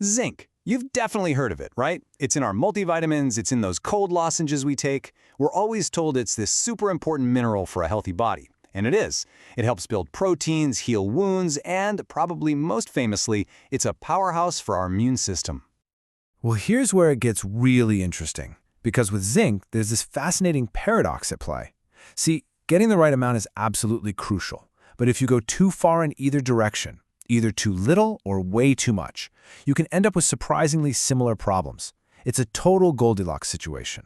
Zinc. You've definitely heard of it, right? It's in our multivitamins, it's in those cold lozenges we take. We're always told it's this super important mineral for a healthy body. And it is. It helps build proteins, heal wounds, and probably most famously, it's a powerhouse for our immune system. Well, here's where it gets really interesting. Because with zinc, there's this fascinating paradox at play. See, getting the right amount is absolutely crucial. But if you go too far in either direction, either too little or way too much, you can end up with surprisingly similar problems. It's a total Goldilocks situation.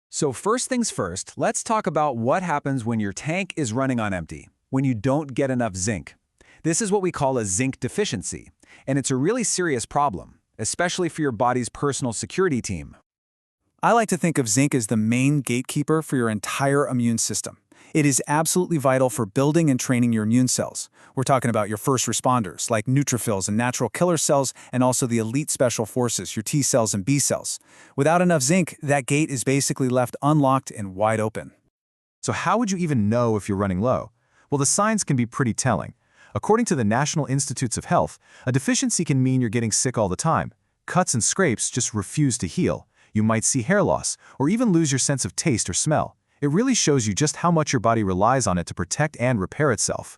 So first things first, let's talk about what happens when your tank is running on empty, when you don't get enough zinc. This is what we call a zinc deficiency, and it's a really serious problem, especially for your body's personal security team. I like to think of zinc as the main gatekeeper for your entire immune system. It is absolutely vital for building and training your immune cells. We're talking about your first responders, like neutrophils and natural killer cells, and also the elite special forces, your T cells and B cells. Without enough zinc, that gate is basically left unlocked and wide open. So how would you even know if you're running low? Well, the signs can be pretty telling. According to the National Institutes of Health, a deficiency can mean you're getting sick all the time. Cuts and scrapes just refuse to heal. You might see hair loss, or even lose your sense of taste or smell. It really shows you just how much your body relies on it to protect and repair itself.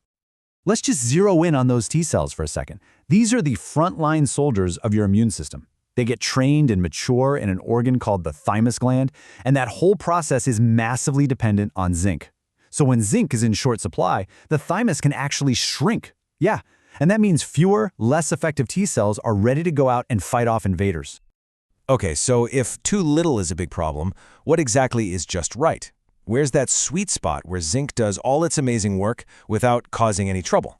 Let's just zero in on those T cells for a second. These are the frontline soldiers of your immune system. They get trained and mature in an organ called the thymus gland, and that whole process is massively dependent on zinc. So when zinc is in short supply, the thymus can actually shrink. Yeah, and that means fewer, less effective T cells are ready to go out and fight off invaders. Okay, so if too little is a big problem, what exactly is just right? Where's that sweet spot where zinc does all its amazing work without causing any trouble?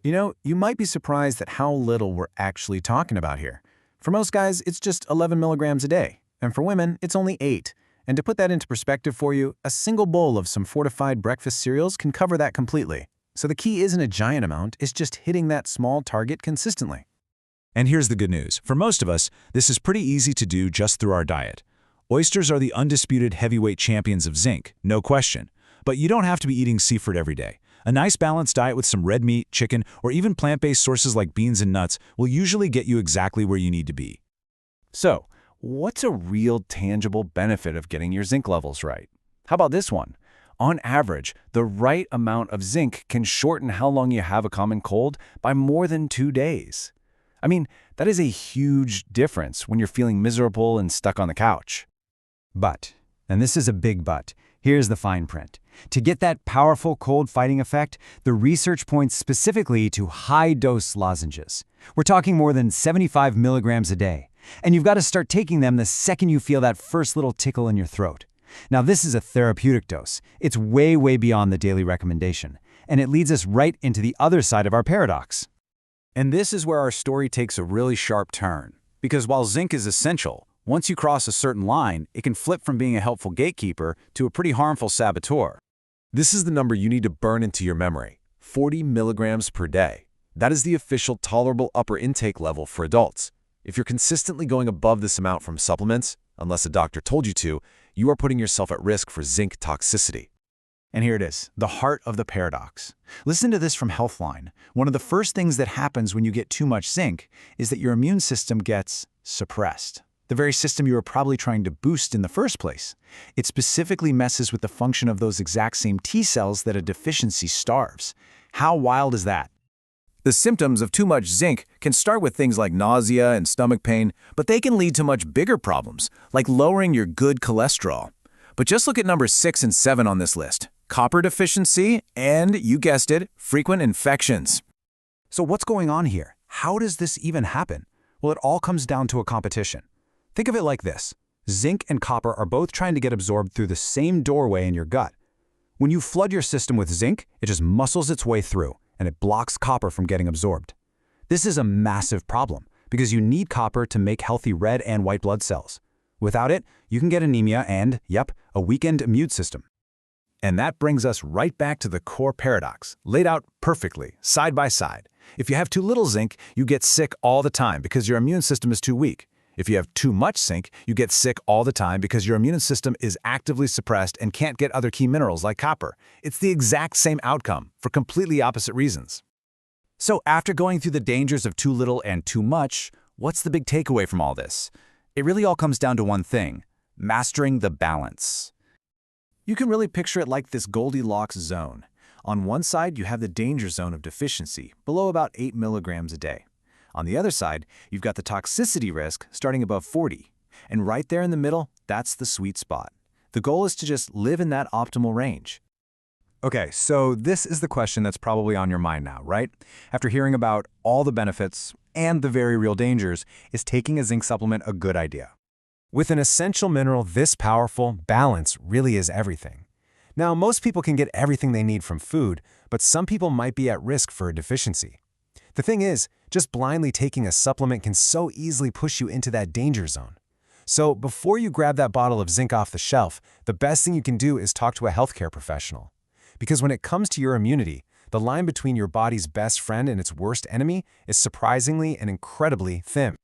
You know, you might be surprised at how little we're actually talking about here. For most guys, it's just 11 milligrams a day, and for women, it's only 8. And to put that into perspective for you, a single bowl of some fortified breakfast cereals can cover that completely. So the key isn't a giant amount, it's just hitting that small target consistently. And here's the good news. For most of us, this is pretty easy to do just through our diet. Oysters are the undisputed heavyweight champions of zinc, no question. But you don't have to be eating seafood every day. A nice balanced diet with some red meat, chicken, or even plant-based sources like beans and nuts will usually get you exactly where you need to be. So, what's a real tangible benefit of getting your zinc levels right? How about this one? On average, the right amount of zinc can shorten how long you have a common cold by more than 2 days. I mean, that is a huge difference when you're feeling miserable and stuck on the couch. But, and this is a big but, here's the fine print. To get that powerful cold-fighting effect, the research points specifically to high-dose lozenges. We're talking more than 75 milligrams a day, and you've got to start taking them the second you feel that first little tickle in your throat. Now, this is a therapeutic dose. It's way, way beyond the daily recommendation, and it leads us right into the other side of our paradox. And this is where our story takes a really sharp turn. Because while zinc is essential, once you cross a certain line, it can flip from being a helpful gatekeeper to a pretty harmful saboteur. This is the number you need to burn into your memory, 40 milligrams per day. That is the official tolerable upper intake level for adults. If you're consistently going above this amount from supplements, unless a doctor told you to, you are putting yourself at risk for zinc toxicity. And here it is, the heart of the paradox. Listen to this from Healthline. One of the first things that happens when you get too much zinc is that your immune system gets suppressed. The very system you were probably trying to boost in the first place. It specifically messes with the function of those exact same T cells that a deficiency starves. How wild is that? The symptoms of too much zinc can start with things like nausea and stomach pain, but they can lead to much bigger problems, like lowering your good cholesterol. But just look at numbers 6 and 7 on this list. Copper deficiency and, you guessed it, frequent infections. So what's going on here? How does this even happen? Well, it all comes down to a competition. Think of it like this. Zinc and copper are both trying to get absorbed through the same doorway in your gut. When you flood your system with zinc, it just muscles its way through, and it blocks copper from getting absorbed. This is a massive problem, because you need copper to make healthy red and white blood cells. Without it, you can get anemia and, yep, a weakened immune system. And that brings us right back to the core paradox, laid out perfectly, side by side. If you have too little zinc, you get sick all the time because your immune system is too weak. If you have too much zinc, you get sick all the time because your immune system is actively suppressed and can't get other key minerals like copper. It's the exact same outcome for completely opposite reasons. So after going through the dangers of too little and too much, What's the big takeaway from all this? It really all comes down to one thing: mastering the balance. You can really picture it like this Goldilocks zone. On one side, you have the danger zone of deficiency, below about 8 milligrams a day. On the other side, you've got the toxicity risk starting above 40. And right there in the middle, that's the sweet spot. The goal is to just live in that optimal range. Okay, so this is the question that's probably on your mind now, right? After hearing about all the benefits and the very real dangers, is taking a zinc supplement a good idea? With an essential mineral this powerful, balance really is everything. Now, most people can get everything they need from food, but some people might be at risk for a deficiency. The thing is, just blindly taking a supplement can so easily push you into that danger zone. So before you grab that bottle of zinc off the shelf, the best thing you can do is talk to a healthcare professional. Because when it comes to your immunity, the line between your body's best friend and its worst enemy is surprisingly and incredibly thin.